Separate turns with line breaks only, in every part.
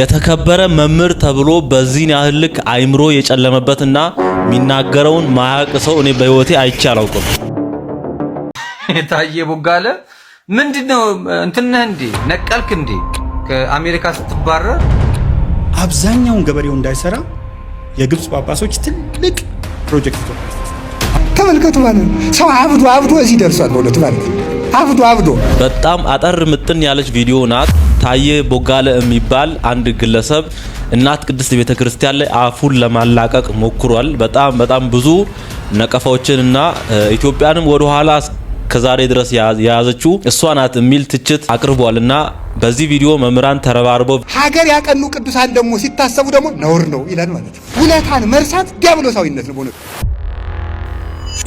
የተከበረ መምህር ተብሎ በዚህን ያህል ልክ አይምሮ የጨለመበትና የሚናገረውን ማያውቅ ሰው እኔ በህይወቴ አይቼ አላውቅም።
ታዬ ቦጋለ ምንድነው እንትነህ እንዴ ነቀልክ እንዴ ከአሜሪካ ስትባረር?
አብዛኛውን ገበሬው እንዳይሰራ የግብጽ ጳጳሶች ትልቅ ፕሮጀክት
ተመልከቱ ማለት ነው። ሰው አብዶ እዚህ ደርሷል። ወደ ማለት አብዶ
በጣም አጠር ምጥን ያለች ቪዲዮ ናት። ታዬ ቦጋለ የሚባል አንድ ግለሰብ እናት ቅድስት ቤተክርስቲያን ላይ አፉን ለማላቀቅ ሞክሯል። በጣም ብዙ ነቀፋዎችንና ኢትዮጵያንም ወደ ኋላ ከዛሬ ድረስ ያያዘችው እሷ ናት የሚል ትችት አቅርቧልና በዚህ ቪዲዮ መምህራን ተረባርበው
ሀገር ያቀኑ ቅዱሳን ደግሞ ሲታሰቡ ደግሞ ነውር ነው ይላል ማለት ነው። ውለታን መርሳት ዲያብሎሳዊነት ነው።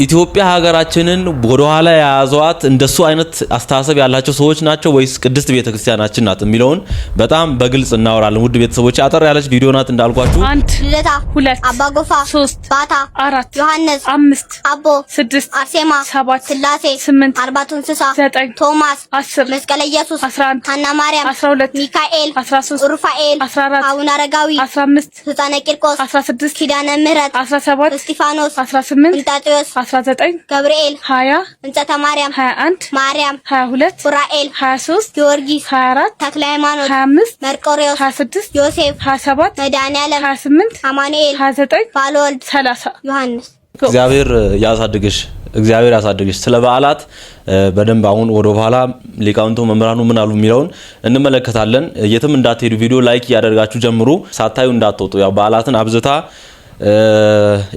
ኢትዮጵያ ሀገራችንን ወደ ኋላ ያያዟት እንደሱ አይነት አስተሳሰብ ያላቸው ሰዎች ናቸው ወይስ ቅድስት ቤተክርስቲያናችን ናት የሚለውን በጣም በግልጽ እናወራለን። ውድ ቤተሰቦች አጠር ያለች ቪዲዮ ናት እንዳልኳችሁ።
1 ልደታ 2 አባጎፋ 3 ባታ 4 ዮሐንስ 5 አቦ 6 አርሴማ 7 ስላሴ 8 አርባቱ እንስሳ 9 ቶማስ 10 መስቀለ ኢየሱስ 11 ሐና ማርያም 12 ሚካኤል 13 ሩፋኤል 14 አቡነ አረጋዊ 15 ሕፃነ ቂርቆስ 16 ኪዳነ ምህረት 17 እስጢፋኖስ 18 እንጣጥዮስ 19 ገብርኤል 20 እንጸተ ማርያም 21 ማርያም 22 ኡራኤል 23 ጊዮርጊስ 24 ተክለ ሃይማኖት 25 መርቆሬዎስ 26 ዮሴፍ 27 መድኃኒዓለም 28 አማኑኤል 29 ባለወልድ 30 ዮሐንስ።
እግዚአብሔር ያሳድግሽ። ስለ በዓላት በደንብ አሁን ወደ ኋላ ሊቃውንቱ መምህራኑ ምን አሉ የሚለውን እንመለከታለን። የትም እንዳትሄዱ ቪዲዮ ላይክ ያደርጋችሁ ጀምሩ። ሳታዩ እንዳትወጡ። ያው በዓላትን አብዝታ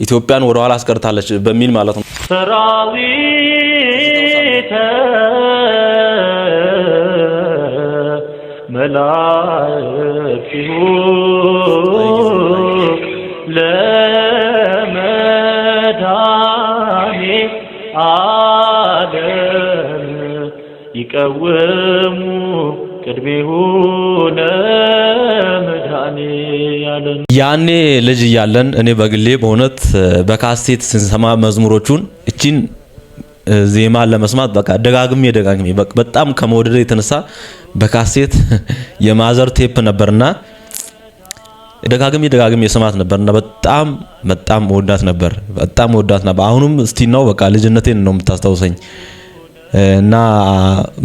ኢትዮጵያን ወደ ኋላ አስቀርታለች በሚል ማለት ነው። ሰራዊተ መላእክቱ ለመዳኔ ዓለም ይቀወሙ ቅድሜሁ ለመዳኔ ያለን ያኔ ልጅ እያለን እኔ በግሌ በእውነት በካሴት ስንሰማ መዝሙሮቹን እቺን ዜማ ለመስማት በቃ ደጋግሜ በጣም ከመወደድ የተነሳ በካሴት የማዘር ቴፕ ነበርና ደጋግሜ የሰማት ነበርና በጣም ወዳት ነበር። አሁንም እስቲ ነው በቃ ልጅነቴን ነው የምታስታውሰኝ እና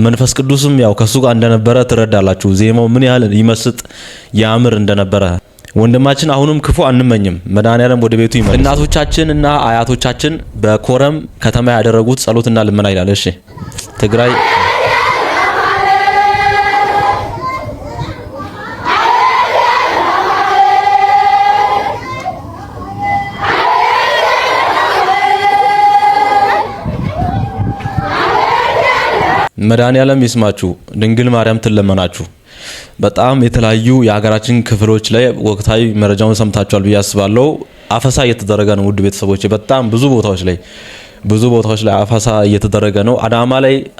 መንፈስ ቅዱስም ያው ከሱ ጋር እንደነበረ ትረዳላችሁ። ዜማው ምን ያህል ይመስጥ ያምር እንደነበረ ወንድማችን አሁንም ክፉ አንመኝም። መድኃኒዓለም ወደ ቤቱ ይመልስ። እናቶቻችንና አያቶቻችን በኮረም ከተማ ያደረጉት ጸሎትና ልመና ይላል። እሺ ትግራይ መድኃኒዓለም ይስማችሁ፣ ድንግል ማርያም ትለመናችሁ። በጣም የተለያዩ የሀገራችን ክፍሎች ላይ ወቅታዊ መረጃውን ሰምታችኋል ብዬ አስባለሁ። አፈሳ እየተደረገ ነው ውድ ቤተሰቦች። በጣም ብዙ ቦታዎች ላይ አፈሳ እየተደረገ ነው።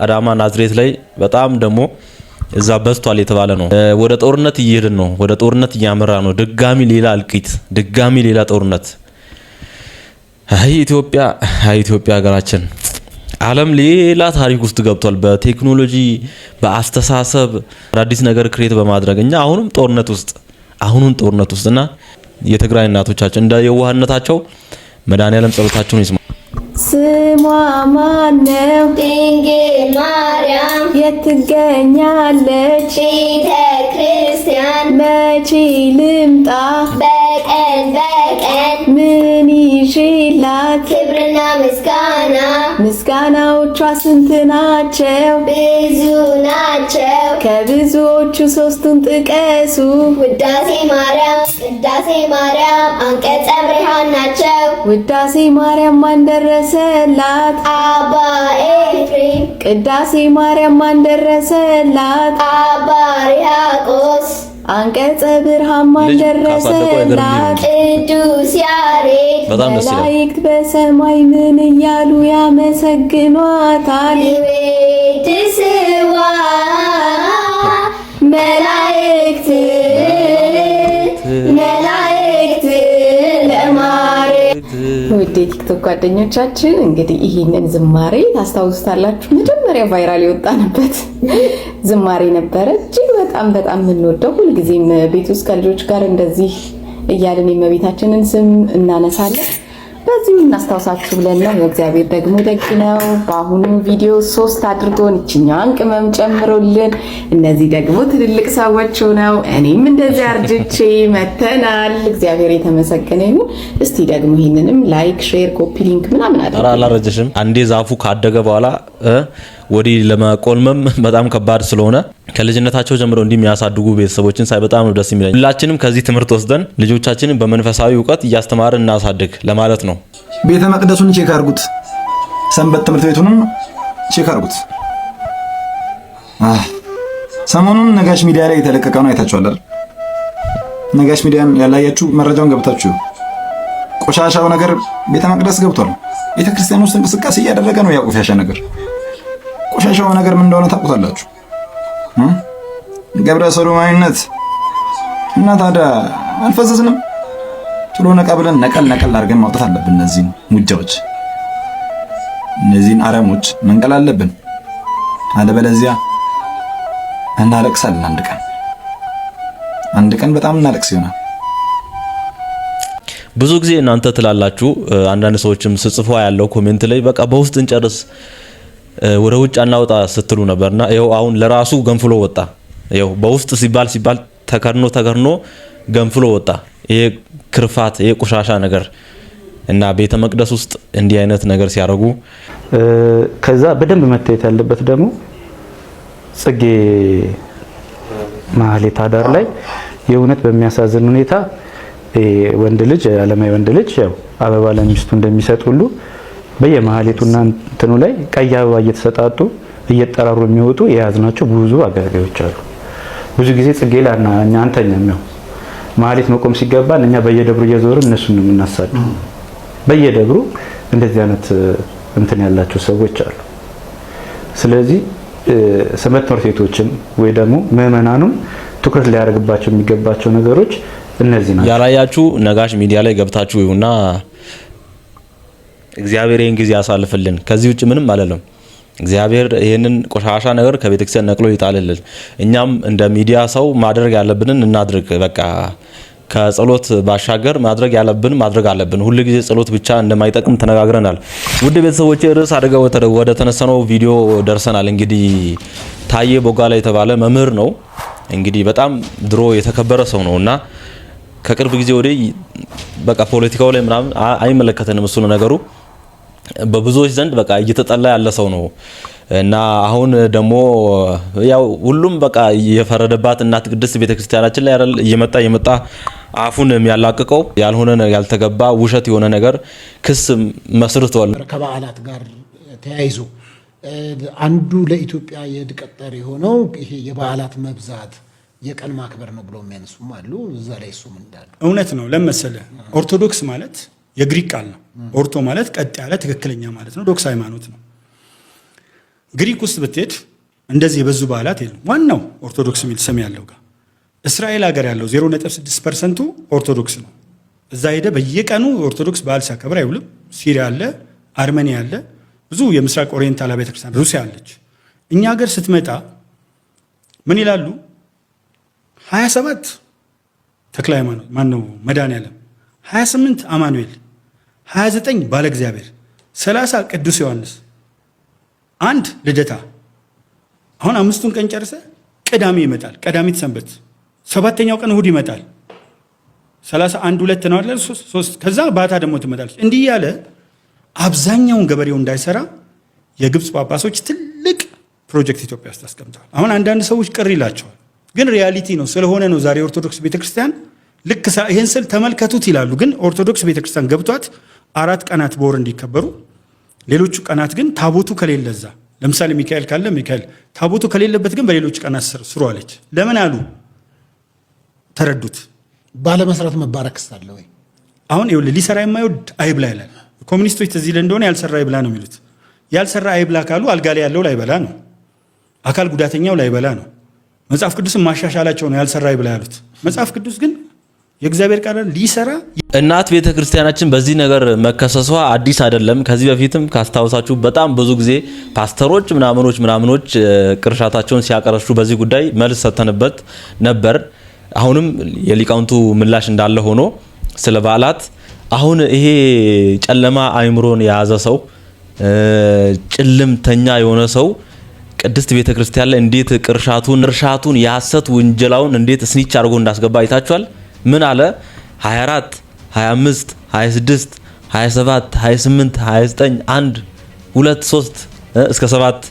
አዳማ ናዝሬት ላይ በጣም ደግሞ እዛ በዝቷል የተባለ ነው። ወደ ጦርነት እየሄድን ነው። ወደ ጦርነት እያመራ ነው። ድጋሚ ሌላ እልቂት፣ ድጋሚ ሌላ ጦርነት። አይ ኢትዮጵያ ሀገራችን ዓለም ሌላ ታሪክ ውስጥ ገብቷል። በቴክኖሎጂ በአስተሳሰብ አዲስ ነገር ክሬት በማድረግ እኛ አሁንም ጦርነት ውስጥና የትግራይ እናቶቻችን እንደ የዋህነታቸው መድኃኒዓለም ጸሎታቸውን ይስማ።
ስሟ ማነው? ድንግል ማርያም። የት ትገኛለች? ቤተ ክርስቲያን። መቼ ልምጣ? በቀን ምን ይሽላት? ክብርና ምስጋና። ምስጋናዎቿ ስንት ናቸው? ብዙ ናቸው። ከብዙዎቹ ሶስቱን ጥቀሱ። ውዳሴ ማርያም፣ ቅዳሴ ማርያም፣ አንቀጸ ብርሃን ናቸው። ውዳሴ ማርያም ማን ደረሰላት? አባ ኤፍሬም። ቅዳሴ ማርያም ማን ደረሰላት? አባ ሕርያቆስ። አንቀጸ ብርሃን ማን ደረሰላት? ቅዱስ ያሬድ። መላእክት በሰማይ ምን እያሉ ያመሰግኗታል? ትስዋ መላእክት ለማርያም። ውድ ቲክቶክ ጓደኞቻችን እንግዲህ ይህንን ዝማሬ ታስታውሱታላችሁ። መጀመሪያ የመጀመሪያ ቫይራል የወጣንበት ዝማሬ ነበረ። እጅግ በጣም የምንወደው ሁልጊዜም ቤት ውስጥ ከልጆች ጋር እንደዚህ እያልን የእመቤታችንን ስም እናነሳለን። በዚሁ እናስታውሳችሁ ብለን ነው። የእግዚአብሔር ደግሞ ደግ ነው። በአሁኑ ቪዲዮ 3 አድርጎን እችኛዋን ቅመም ጨምሮልን፣ እነዚህ ደግሞ ትልልቅ ሰዎች ሆነው እኔም እንደዚህ አርጅቼ መተናል። እግዚአብሔር የተመሰገነ ይሁን። እስቲ ደግሞ ይህንንም ላይክ፣ ሼር፣ ኮፒ ሊንክ ምናምን አድርጉ።
አላረጀሽም። አንዴ ዛፉ ካደገ በኋላ ወዲህ ለመቆልመም በጣም ከባድ ስለሆነ ከልጅነታቸው ጀምሮ እንዲህ የሚያሳድጉ ቤተሰቦችን ሳይ በጣም ነው ደስ የሚለኝ። ሁላችንም ከዚህ ትምህርት ወስደን ልጆቻችንን በመንፈሳዊ እውቀት እያስተማርን እናሳድግ ለማለት ነው።
ቤተ መቅደሱን ቼክ አድርጉት፣ ሰንበት ትምህርት ቤቱንም ቼክ አድርጉት። ሰሞኑን ነጋሽ ሚዲያ ላይ የተለቀቀውን አይታችኋል አይደል? ነጋሽ ሚዲያን ያላያችሁ መረጃውን ገብታችሁ፣ ቆሻሻው ነገር ቤተ መቅደስ ገብቷል። ቤተ ክርስቲያን ውስጥ እንቅስቃሴ እያደረገ ነው። ያ ቆሻሻ ነገር ቆሻሻው ነገር ምን እንደሆነ ታውቁታላችሁ? ገብረ ሰዶማዊነት እና ታዲያ አልፈዘዝንም? ቶሎ ነቃ ብለን ነቀል አድርገን ማውጣት አለብን። እነዚህን ሙጃዎች፣ እነዚህን አረሞች መንቀል አለብን። አለበለዚያ እናለቅሳለን። አንድ ቀን በጣም እናለቅስ ይሆናል።
ብዙ ጊዜ እናንተ ትላላችሁ፣ አንዳንድ ሰዎችም ስጽፏ ያለው ኮሜንት ላይ በቃ በውስጥ እንጨርስ ወደ ውጭ አናውጣ ስትሉ ነበርና ይኸው አሁን ለራሱ ገንፍሎ ወጣ። ይኸው በውስጥ ሲባል ተከርኖ ገንፍሎ ወጣ። ይሄ ክርፋት፣ ይሄ ቆሻሻ ነገር እና ቤተ መቅደስ ውስጥ እንዲህ አይነት ነገር ሲያደርጉ
ከዛ በደንብ መታየት ያለበት ደግሞ ጽጌ ማህሌት አዳር ላይ የእውነት በሚያሳዝን ሁኔታ ወንድ ልጅ ዓለማዊ ወንድ ልጅ ያው አበባ ለሚስቱ እንደሚሰጥ ሁሉ በየማህሌቱና እንትኑ ላይ ቀይ አበባ እየተሰጣጡ እየተጠራሩ የሚወጡ የያዝናቸው ብዙ አገልጋዮች አሉ። ብዙ ጊዜ ጽጌላና እኛ አንተኛም ነው ማህሌት መቆም ሲገባን እኛ በየደብሩ እየዞርን እነሱን ነው የምናሳደው። በየደብሩ እንደዚህ አይነት እንትን ያላቸው ሰዎች አሉ። ስለዚህ ሰንበት ትምህርት ቤቶችን ወይ ደግሞ ምዕመናኑን ትኩረት ሊያደርግባቸው የሚገባቸው ነገሮች እነዚህ ናቸው።
ያላያችሁ ነጋሽ ሚዲያ ላይ ገብታችሁ ይሁንና እግዚአብሔር ይህን ጊዜ ያሳልፍልን። ከዚህ ውጭ ምንም አይደለም። እግዚአብሔር ይህንን ቆሻሻ ነገር ከቤተክርስቲያን ነቅሎ ይጣልልን። እኛም እንደ ሚዲያ ሰው ማድረግ ያለብንን እናድርግ። በቃ ከጸሎት ባሻገር ማድረግ ያለብን ማድረግ አለብን። ሁሉ ጊዜ ጸሎት ብቻ እንደማይጠቅም ተነጋግረናል። ውድ ቤተሰቦቼ ርዕስ አድርገው ወደ ተነሰነው ቪዲዮ ደርሰናል። እንግዲህ ታዬ ቦጋለ የተባለ መምህር ነው። እንግዲህ በጣም ድሮ የተከበረ ሰው ነውና ከቅርብ ጊዜ ወዲህ በቃ ፖለቲካው ላይ ምናምን አይመለከተንም እሱ ነው ነገሩ። በብዙዎች ዘንድ በቃ እየተጠላ ያለ ሰው ነው እና አሁን ደግሞ ያው ሁሉም በቃ የፈረደባት እናት ቅድስት ቤተክርስቲያናችን ላይ አይደል እየመጣ አፉን የሚያላቅቀው ያልሆነ ያልተገባ ውሸት የሆነ ነገር ክስ መስርቷል።
ከበዓላት ጋር ተያይዞ አንዱ ለኢትዮጵያ የድቀት ጠር የሆነው ይሄ የበዓላት መብዛት የቀን ማክበር ነው ብለው የሚያነሱም አሉ። እዛ ላይ እሱም እንዳለ
እውነት ነው። ለምሳሌ ኦርቶዶክስ ማለት የግሪክ ቃል ነው። ኦርቶ ማለት ቀጥ ያለ ትክክለኛ ማለት ነው። ዶክስ ሃይማኖት ነው። ግሪክ ውስጥ ብትሄድ እንደዚህ የበዙ በዓላት የለም። ዋናው ኦርቶዶክስ የሚል ስም ያለው ጋር እስራኤል ሀገር ያለው 0.6% ኦርቶዶክስ ነው። እዛ ሄደ በየቀኑ ኦርቶዶክስ በዓል ሲያከብር አይውልም። ሲሪያ አለ፣ አርሜኒያ አለ፣ ብዙ የምስራቅ ኦሪየንታል ቤተክርስቲያን፣ ሩሲያ አለች። እኛ ሀገር ስትመጣ ምን ይላሉ? 27 ተክለ ሃይማኖት ማነው መድኃኔዓለም፣ 28 አማኑኤል፣ 29 ባለ እግዚአብሔር፣ 30 ቅዱስ ዮሐንስ፣ 1 ልደታ። አሁን 5ቱን ቀን ጨርሰ ቅዳሜ ይመጣል፣ ቀዳሚት ሰንበት፣ 7ኛው ቀን እሁድ ይመጣል። 31 2 ነው አይደል? 3 ከዛ ባታ ደግሞ ትመጣለች። እንዲህ ያለ አብዛኛውን ገበሬው እንዳይሰራ የግብጽ ጳጳሶች ትልቅ ፕሮጀክት ኢትዮጵያ ውስጥ አስቀምጠዋል። አሁን አንዳንድ ሰዎች ቅር ይላቸዋል፣ ግን ሪያሊቲ ነው ስለሆነ ነው። ዛሬ ኦርቶዶክስ ቤተክርስቲያን ልክ ይሄን ስል ተመልከቱት ይላሉ፣ ግን ኦርቶዶክስ ቤተክርስቲያን ገብቷት 4 ቀናት በወር እንዲከበሩ፣ ሌሎቹ ቀናት ግን ታቦቱ ከሌለ እዛ ለምሳሌ ሚካኤል ካለ ሚካኤል ታቦቱ ከሌለበት ግን በሌሎች ቀናት ስሩ አለች። ለምን አሉ? ተረዱት።
ባለመስራት መባረክ ሳለ ወይ
አሁን ይኸውልህ ሊሰራ የማይወድ አይብላ ይላል። ኮሙኒስቶች ተዚህ ለእንደሆነ ያልሰራ አይብላ ነው የሚሉት። ያልሰራ አይብላ ካሉ አልጋ ላይ ያለው ላይበላ ነው፣ አካል ጉዳተኛው ላይበላ ነው። መጽሐፍ ቅዱስን ማሻሻላቸው ነው ያልሰራ አይብላ ያሉት። መጽሐፍ ቅዱስ ግን የእግዚአብሔር ቃል ሊሰራ
እናት ቤተ ክርስቲያናችን በዚህ ነገር መከሰሷ አዲስ አይደለም። ከዚህ በፊትም ካስታውሳችሁ በጣም ብዙ ጊዜ ፓስተሮች ምናምኖች ቅርሻታቸውን ሲያቀርሹ በዚህ ጉዳይ መልስ ሰተንበት ነበር። አሁንም የሊቃውንቱ ምላሽ እንዳለ ሆኖ ስለ በዓላት አሁን ይሄ ጨለማ አይምሮን የያዘ ሰው ጭልምተኛ የሆነ ሰው ቅድስት ቤተ ክርስቲያን ላይ እንዴት ቅርሻቱን የሐሰት ውንጀላውን እንዴት ስኒች አድርጎ እንዳስገባ አይታችኋል። ምን አለ? 24 25 26 27 28 29 1 2 3 እስከ 7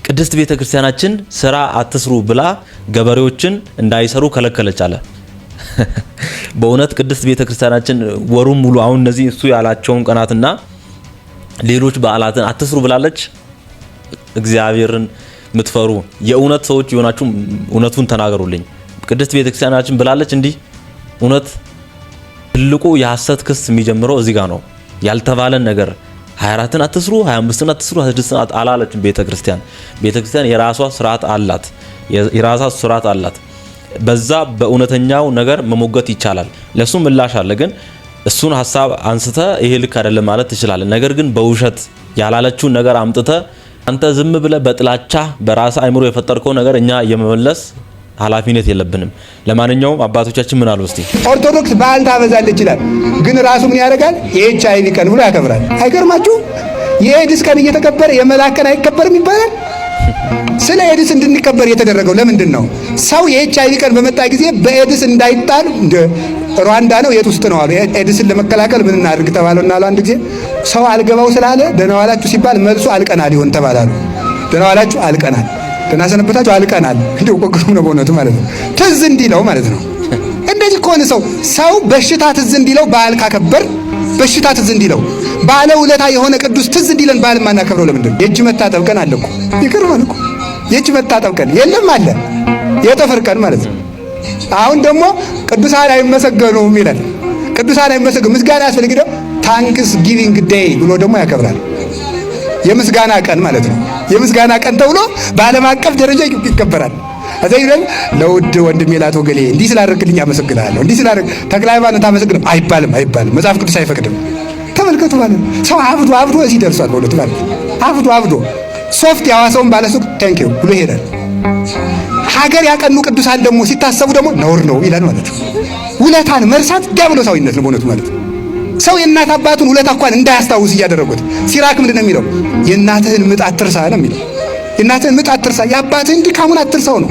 ቅድስት ቤተ ክርስቲያናችን ስራ አትስሩ ብላ ገበሬዎችን እንዳይሰሩ ከለከለች አለ። በእውነት ቅድስት ቤተ ክርስቲያናችን ወሩን ሙሉ አሁን እነዚህ እሱ ያላቸውን ቀናትና ሌሎች በዓላትን አትስሩ ብላለች። እግዚአብሔርን ምትፈሩ የእውነት ሰዎች የሆናችሁ እውነቱን ተናገሩልኝ። ቅድስት ቤተ ክርስቲያናችን ብላለች እንዲህ እውነት ትልቁ የሐሰት ክስ የሚጀምረው እዚህ ጋር ነው። ያልተባለን ነገር 24ን አትስሩ 25ን አትስሩ 26ን አላለችም። ቤተ ክርስቲያን የራሷ ስርዓት አላት። በዛ በእውነተኛው ነገር መሞገት ይቻላል። ለሱ ምላሽ አለ። ግን እሱን ሐሳብ አንስተ ይሄ ልክ አይደለም ማለት ትችላለህ። ነገር ግን በውሸት ያላለችውን ነገር አምጥተ አንተ ዝም ብለ በጥላቻ በራስ አይምሮ የፈጠርከው ነገር እኛ የመመለስ ኃላፊነት የለብንም። ለማንኛውም አባቶቻችን ምን አሉ? እስቲ
ኦርቶዶክስ በዓል ታበዛለች ይላል፣ ግን ራሱ ምን ያደርጋል? የኤችአይቪ ቀን ብሎ ያከብራል። አይገርማችሁ? የኤድስ ቀን እየተከበረ የመላክ ቀን አይከበርም ይባላል። ስለ ኤድስ እንድንከበር የተደረገው ለምንድን ነው? ሰው የኤችአይቪ ቀን በመጣ ጊዜ በኤድስ እንዳይጣል ሩዋንዳ ነው የት ውስጥ ነው አሉ። ኤድስን ለመከላከል ምን እናድርግ ተባለውና አሉ አንድ ጊዜ ሰው አልገባው ስላለ ደህና ዋላችሁ ሲባል መልሱ አልቀናል ይሆን ተባላሉ። ደህና ዋላችሁ አልቀናል፣ ደህና ሰነበታችሁ አልቀናል። እንደው ቆቅሩ ነው በእውነቱ ማለት ነው። ትዝ እንዲለው ማለት ነው። እንደዚህ ከሆነ ሰው በሽታ ትዝ እንዲለው በዓል ካከበር በሽታ ትዝ እንዲለው ባለ ውለታ የሆነ ቅዱስ ትዝ እንዲለን በዓል ማናከብረው ለምንድን ነው? የእጅ መታጠብ ቀን አለ እኮ ይገርማል እኮ የእጅ መታጠብ ቀን የለም አለ። የጥፍር ቀን ማለት ነው። አሁን ደግሞ ቅዱሳን አይመሰገኑም ይላል። ቅዱሳን አይመሰገኑ ምስጋና ያስፈልግደው ታንክስ ጊቪንግ ዴይ ብሎ ደግሞ ያከብራል። የምስጋና ቀን ማለት ነው። የምስጋና ቀን ተብሎ በዓለም አቀፍ ደረጃ ይከበራል። አዘይ ለውድ ወንድሜ ላቶ ገሌ እንዲህ ስላደረግልኝ አመሰግናለሁ፣ እንዲህ ስላደረግ ተክለ ሃይማኖት አመሰግናለሁ አይባልም። መጽሐፍ ቅዱስ አይፈቅድም። ተመልከቱ ማለት ነው። ሰው አብዶ እዚህ ደርሷል። በእውነቱ ማለት አብዶ ሶፍት ያዋሰውን ባለሱቅ ቴንክ ዩ ብሎ ይሄዳል። ሀገር ያቀኑ ቅዱሳን ደግሞ ሲታሰቡ ደግሞ ነውር ነው ይላል ማለት ነው። ውለታን መርሳት ዲያብሎሳዊነት ነው በእውነቱ ማለት ነው። ሰው የእናት አባቱን ውለታ እንኳን እንዳያስታውስ እያደረጉት ሲራክ ምንድን ነው የሚለው? የእናትህን ምጥ አትርሳ ነው የሚለው። የእናትህን ምጥ አትርሳ፣ የአባትህን ድካሙን አትርሳው ነው።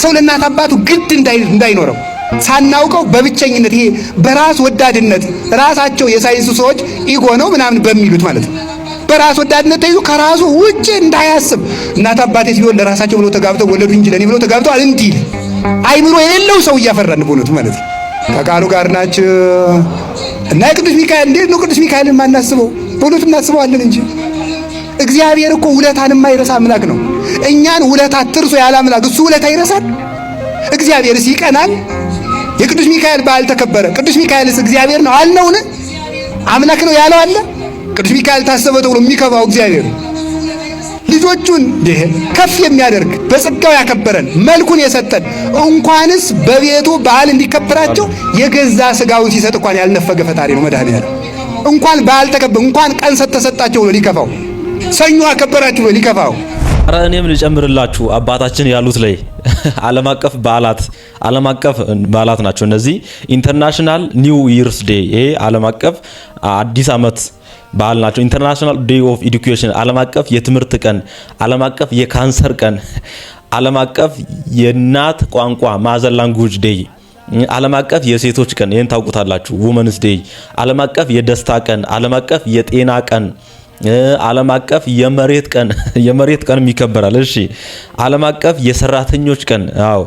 ሰው ለእናት አባቱ ግድ እንዳይኖረው ሳናውቀው በብቸኝነት ይሄ በራስ ወዳድነት ራሳቸው የሳይንሱ ሰዎች ኢጎ ነው ምናምን በሚሉት ማለት ነው በራስ ወዳድነት ተይዞ ከራሱ ውጭ እንዳያስብ እናት አባቴ ሲሆን ለራሳቸው ብለው ተጋብተው ወለዱ እንጂ ለኔ ብለው ተጋብተው እንዲል አይምሮ የሌለው ሰው እያፈራን በእውነቱ ማለት ነው። ከቃሉ ጋር ናቸው እና ቅዱስ ሚካኤል እንዴት ነው ቅዱስ ሚካኤልን ማናስበው? በእውነቱ እናስበዋለን እንጂ እግዚአብሔር እኮ ውለታን የማይረሳ አምላክ ነው። እኛን ውለታ አትርሱ ያለ አምላክ እሱ ውለታ ይረሳል? እግዚአብሔርስ ይቀናል? የቅዱስ ሚካኤል በዓል ተከበረ። ቅዱስ ሚካኤልስ እግዚአብሔር ነው አልነውን? አምላክ ነው ያለው አለ? ቅዱስ ሚካኤል ታሰበ ተብሎ የሚከፋው እግዚአብሔር ልጆቹን ከፍ የሚያደርግ በጸጋው ያከበረን መልኩን የሰጠን እንኳንስ በቤቱ በዓል እንዲከበራቸው የገዛ ስጋውን ሲሰጥ እንኳን ያልነፈገ ፈጣሪ ነው መድኃኒዓለም። እንኳን በዓል ተከበረ እንኳን ቀን ተሰጣቸው ብሎ ሊከፋው፣ ሰኞ አከበራችሁ ብሎ ሊከፋው።
ኧረ እኔም ልጨምርላችሁ አባታችን ያሉት ላይ ዓለም አቀፍ በዓላት ናቸው እነዚህ። ኢንተርናሽናል ኒው ይርስ ዴይ ይሄ ዓለም አቀፍ አዲስ ዓመት በዓል ናቸው። ኢንተርናሽናል ዴይ ኦፍ ኤዱኬሽን ዓለም አቀፍ የትምህርት ቀን፣ ዓለም አቀፍ የካንሰር ቀን፣ ዓለም አቀፍ የእናት ቋንቋ ማዘር ላንጉጅ ዴይ፣ ዓለም አቀፍ የሴቶች ቀን ይሄን ታውቁታላችሁ ውመንስ ዴይ፣ ዓለም አቀፍ የደስታ ቀን፣ ዓለም አቀፍ የጤና ቀን፣ ዓለም አቀፍ የመሬት ቀን ይከበራል። እሺ ዓለም አቀፍ የሰራተኞች ቀን፣ አዎ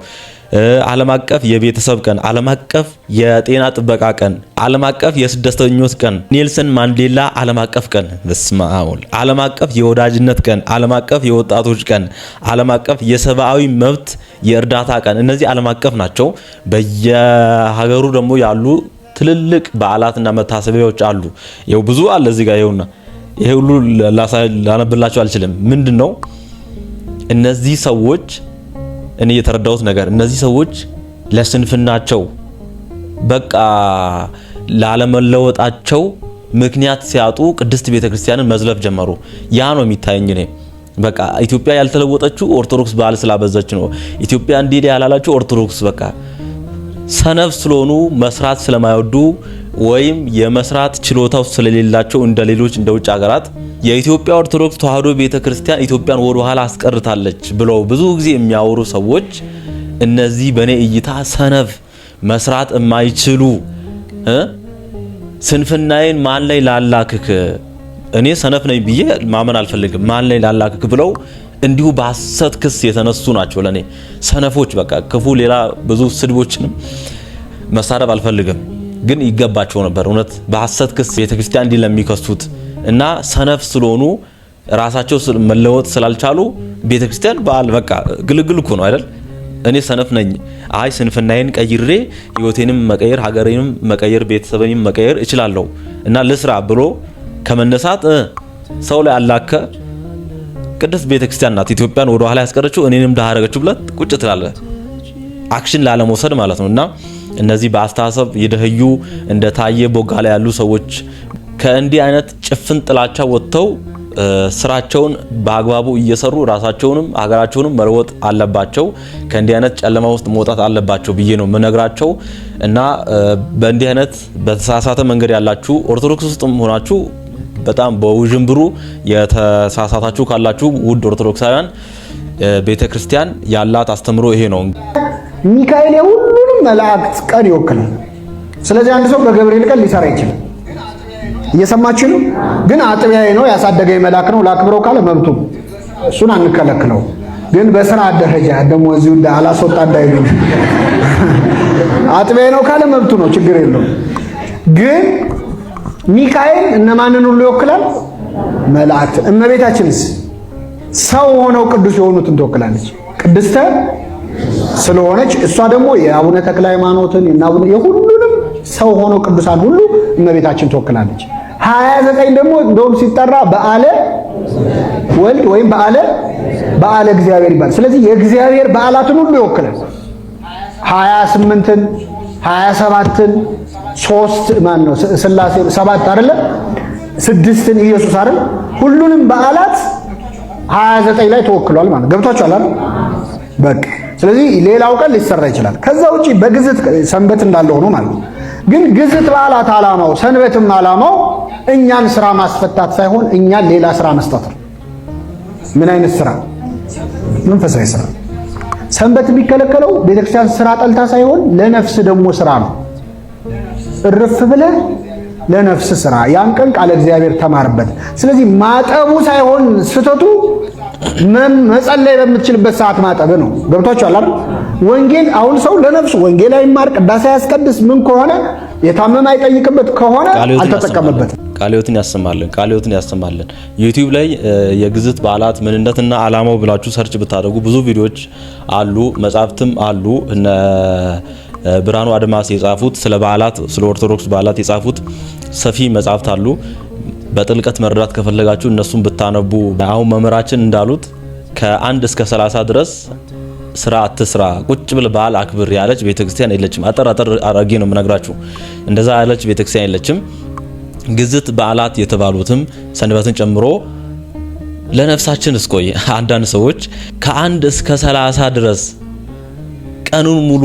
ዓለም አቀፍ የቤተሰብ ቀን፣ ዓለም አቀፍ የጤና ጥበቃ ቀን፣ ዓለም አቀፍ የስደተኞች ቀን፣ ኔልሰን ማንዴላ ዓለም አቀፍ ቀን፣ በስማአውል ዓለም አቀፍ የወዳጅነት ቀን፣ ዓለም አቀፍ የወጣቶች ቀን፣ ዓለም አቀፍ የሰብአዊ መብት የእርዳታ ቀን። እነዚህ ዓለም አቀፍ ናቸው። በየሀገሩ ደግሞ ያሉ ትልልቅ በዓላትና መታሰቢያዎች አሉ። ይኸው ብዙ አለ እዚህ ጋር ይኸውና፣ ይሄ ሁሉ ላነብላችሁ አልችልም። ምንድነው እነዚህ ሰዎች እኔ የተረዳሁት ነገር እነዚህ ሰዎች ለስንፍናቸው በቃ ላለመለወጣቸው ምክንያት ሲያጡ ቅድስት ቤተክርስቲያንን መዝለፍ ጀመሩ። ያ ነው የሚታየኝ እኔ። በቃ ኢትዮጵያ ያልተለወጠችው ኦርቶዶክስ በዓል ስላበዛች ነው። ኢትዮጵያ እንዲህ ያላላችሁ ኦርቶዶክስ በቃ ሰነፍ ስለሆኑ መስራት ስለማይወዱ ወይም የመስራት ችሎታው ስለሌላቸው እንደ ሌሎች እንደ ውጭ ሀገራት የኢትዮጵያ ኦርቶዶክስ ተዋሕዶ ቤተክርስቲያን ኢትዮጵያን ወደ ኋላ አስቀርታለች ብለው ብዙ ጊዜ የሚያወሩ ሰዎች እነዚህ በኔ እይታ ሰነፍ መስራት የማይችሉ ስንፍናዬን ማን ላይ ላላክክ እኔ ሰነፍ ነኝ ብዬ ማመን አልፈልግም ማን ላይ ላላክክ ብለው እንዲሁ በሐሰት ክስ የተነሱ ናቸው። ለኔ ሰነፎች በቃ ክፉ ሌላ ብዙ ስድቦችንም መሳረብ አልፈልግም ግን ይገባቸው ነበር እውነት በሐሰት ክስ ቤተክርስቲያን እንዲህ ለሚከሱት እና ሰነፍ ስለሆኑ ራሳቸው መለወጥ ስላልቻሉ ቤተክርስቲያን በዓል በቃ ግልግል እኮ ነው አይደል? እኔ ሰነፍ ነኝ አይ ስንፍናዬን ቀይሬ ህይወቴንም መቀየር ሀገሬንም መቀየር ቤተሰቤንም መቀየር እችላለሁ እና ልስራ ብሎ ከመነሳት ሰው ላይ አላከ ቅድስት ቤተክርስቲያን ናት ኢትዮጵያን ወደ ኋላ ያስቀረችው እኔንም ደሃ አደረገችው ብለት ቁጭ ትላለህ አክሽን ላለመውሰድ ማለት ነውና እነዚህ በአስተሳሰብ የደህዩ እንደ ታየ ቦጋላ ያሉ ሰዎች ከእንዲህ አይነት ጭፍን ጥላቻ ወጥተው ስራቸውን በአግባቡ እየሰሩ ራሳቸውንም ሀገራቸውንም መለወጥ አለባቸው። ከእንዲህ አይነት ጨለማ ውስጥ መውጣት አለባቸው ብዬ ነው መነግራቸው እና በእንዲህ አይነት በተሳሳተ መንገድ ያላችሁ ኦርቶዶክስ ውስጥም ሆናችሁ በጣም በውዥንብሩ የተሳሳታችሁ ካላችሁ ውድ ኦርቶዶክሳውያን ቤተክርስቲያን ያላት አስተምሮ ይሄ ነው።
ሚካኤል የሁሉንም መላእክት ቀን ይወክላል። ስለዚህ አንድ ሰው በገብርኤል ቀን ሊሰራ ይችላል። እየሰማችሁ ነው። ግን አጥቢያዬ ነው ያሳደገኝ መልአክ ነው ላክብረው ካለ መብቱ እሱን አንከለክለው። ግን በስራ ደረጃ ደግሞ እዚሁ አላስወጣ እንዳይሉ አጥቢያዬ ነው ካለ መብቱ ነው፣ ችግር የለውም። ግን ሚካኤል እነማንን ሁሉ ይወክላል? መላእክት። እመቤታችንስ ሰው ሆነው ቅዱስ የሆኑትን ትወክላለች። ቅድስተ ስለሆነች እሷ ደግሞ የአቡነ ተክለ ሃይማኖትን የሁሉንም ሰው ሆነው ቅዱሳን ሁሉ እመቤታችን ትወክላለች። 29 ደግሞ እንደውም ሲጠራ በዓለ ወልድ ወይም በዓለ እግዚአብሔር ይባላል። ስለዚህ የእግዚአብሔር በዓላትን ሁሉ ይወክላል። 28ን 27ን 3 ማን ነው ስላሴ 7 አይደለ 6ን ኢየሱስ አይደል ሁሉንም በዓላት 29 ላይ ተወክሏል ማለት ገብቷችኋል አይደል? በቃ ስለዚህ ሌላው ቀን ሊሰራ ይችላል። ከዛ ውጪ በግዝት ሰንበት እንዳለ ሆኖ ማለት ነው። ግን ግዝት በዓላት ዓላማው ሰንበትም ዓላማው እኛን ስራ ማስፈታት ሳይሆን እኛን ሌላ ስራ መስጠት ነው። ምን አይነት ስራ? መንፈሳዊ ስራ። ሰንበት የሚከለከለው ቤተክርስቲያን ስራ ጠልታ ሳይሆን ለነፍስ ደግሞ ስራ ነው። እርፍ ብለህ ለነፍስ ስራ ያን ቀን ቃለ እግዚአብሔር ተማርበት። ስለዚህ ማጠቡ ሳይሆን ስተቱ መጸለይ በምትችልበት ሰዓት ማጠብ ነው። ገብቷችኋል አይደል? ወንጌል አሁን ሰው ለነፍሱ ወንጌል አይማር ቅዳሴ ያስቀድስ ምን ከሆነ የታመመ አይጠይቅበት ከሆነ አልተጠቀመበትም።
ቃልዮትን ያሰማልን። ዩቲዩብ ላይ የግዝት በዓላት ምንነትና ዓላማው ብላችሁ ሰርች ብታደርጉ ብዙ ቪዲዮዎች አሉ፣ መጻሕፍትም አሉ። እነ ብርሃኑ አድማስ የጻፉት ስለ በዓላት ስለ ኦርቶዶክስ በዓላት የጻፉት ሰፊ መጻሕፍት አሉ። በጥልቀት መረዳት ከፈለጋችሁ እነሱን ብታነቡ። አሁን መምህራችን እንዳሉት ከ1 እስከ 30 ድረስ ስራ አትስራ ቁጭ ብለ በዓል አክብር ያለች ቤተክርስቲያን የለችም። አጠር አረጌ ነው የምነግራችሁ። እንደዛ ያለች ቤተክርስቲያን የለችም። ግዝት በዓላት የተባሉትም ሰንበትን ጨምሮ ለነፍሳችን እስቆይ አንዳንድ ሰዎች ከ1 እስከ 30 ድረስ ቀኑን ሙሉ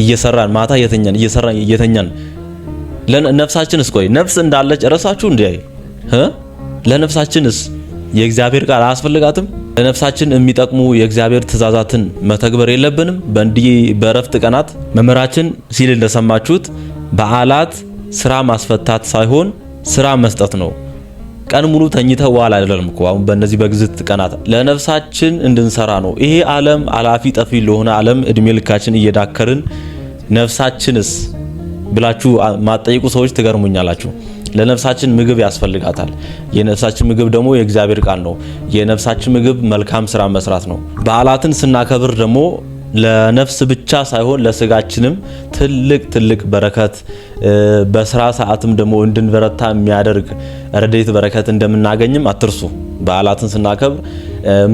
እየሰራን ማታ እየተኛን ለነፍሳችን እስቆይ ነፍስ እንዳለች ረሳችሁ እንዴ? ለነፍሳችንስ የእግዚአብሔር ቃል አያስፈልጋትም? ለነፍሳችን የሚጠቅሙ የእግዚአብሔር ትእዛዛትን መተግበር የለብንም? በእንዲህ በእረፍት ቀናት መምህራችን ሲል እንደሰማችሁት በዓላት ስራ ማስፈታት ሳይሆን ስራ መስጠት ነው። ቀን ሙሉ ተኝተው ዋል አይደለም እኮ አሁን በእነዚህ በግዝት ቀናት ለነፍሳችን እንድንሰራ ነው። ይሄ ዓለም አላፊ ጠፊ ለሆነ ዓለም እድሜ ልካችን እየዳከርን ነፍሳችንስ ብላችሁ ማጠይቁ ሰዎች ትገርሙኛላችሁ። ለነፍሳችን ምግብ ያስፈልጋታል። የነፍሳችን ምግብ ደግሞ የእግዚአብሔር ቃል ነው። የነፍሳችን ምግብ መልካም ስራ መስራት ነው። በዓላትን ስናከብር ደግሞ ለነፍስ ብቻ ሳይሆን ለስጋችንም ትልቅ በረከት በስራ ሰዓትም ደግሞ እንድንበረታ የሚያደርግ ረድኤት በረከት እንደምናገኝም አትርሱ። በዓላትን ስናከብር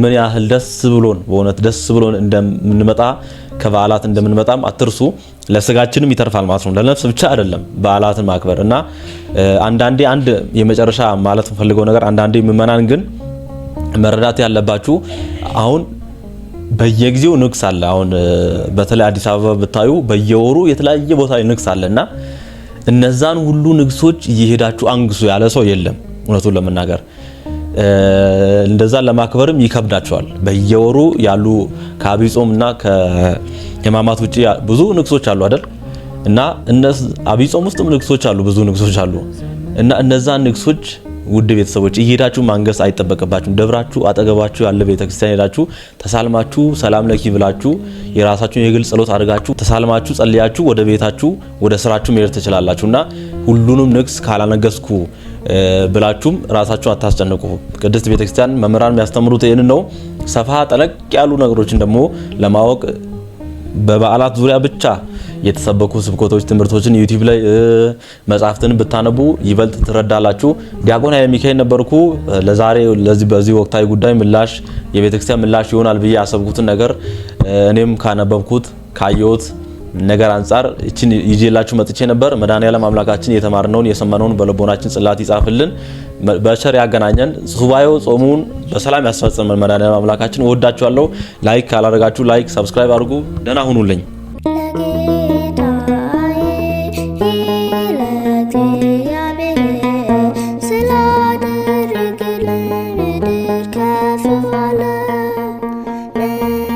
ምን ያህል ደስ ብሎን በእውነት ደስ ብሎን እንደምንመጣ ከበዓላት እንደምንመጣም አትርሱ። ለስጋችንም ይተርፋል ማለት ነው። ለነፍስ ብቻ አይደለም በዓላትን ማክበር እና አንዳንዴ አንድ የመጨረሻ ማለት ፈልገው ነገር አንዳንዴ ምእመናን ግን መረዳት ያለባችሁ አሁን በየጊዜው ንግስ አለ። አሁን በተለይ አዲስ አበባ ብታዩ በየወሩ የተለያየ ቦታ ላይ ንግስ አለና እነዛን ሁሉ ንግሶች እየሄዳችሁ አንግሱ ያለ ሰው የለም። እውነቱን ለመናገር እንደዛ ለማክበርም ይከብዳቸዋል። በየወሩ ያሉ ከዐቢይ ጾምና ከሕማማት ውጪ ብዙ ንግሶች አሉ አይደል? እና ዐቢይ ጾም ውስጥም ንግሶች አሉ፣ ብዙ ንግሶች አሉ። እና እነዛን ንግሶች ውድ ቤተሰቦች እየሄዳችሁ ማንገስ አይጠበቅባችሁም። ደብራችሁ አጠገባችሁ ያለ ቤተክርስቲያን ሄዳችሁ ተሳልማችሁ ሰላም ለኪ ብላችሁ የራሳችሁን የግል ጸሎት አድርጋችሁ ተሳልማችሁ ጸልያችሁ ወደ ቤታችሁ ወደ ስራችሁ መሄድ ትችላላችሁና ሁሉንም ንግስ ካላነገስኩ ብላችሁም ራሳችሁን አታስጨንቁ። ቅድስት ቤተክርስቲያን መምህራን የሚያስተምሩት ይሄን ነው። ሰፋ ጠለቅ ያሉ ነገሮችን ደግሞ ለማወቅ በበዓላት ዙሪያ ብቻ የተሰበኩ ስብከቶች፣ ትምህርቶችን ዩቲዩብ ላይ መጻሕፍትን ብታነቡ ይበልጥ ትረዳላችሁ። ዲያቆን ኃይለ ሚካኤል ነበርኩ። ለዛሬ በዚህ ወቅታዊ ጉዳይ ምላሽ የቤተክርስቲያን ምላሽ ይሆናል ብዬ ያሰብኩትን ነገር እኔም ካነበብኩት ካየሁት ነገር አንፃር እቺን ይዤላችሁ መጥቼ ነበር። መድኃኔዓለም አምላካችን የተማርነውን የሰማነውን በልቦናችን ጽላት ይጻፍልን፣ በቸር ያገናኘን፣ ሱባኤው ጾሙን በሰላም ያስፈጽመን። መድኃኔዓለም አምላካችን ወዳችኋለሁ። ላይክ ካላደረጋችሁ ላይክ፣ ሰብስክራይብ አድርጉ። ደህና ሁኑልኝ።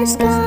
Sky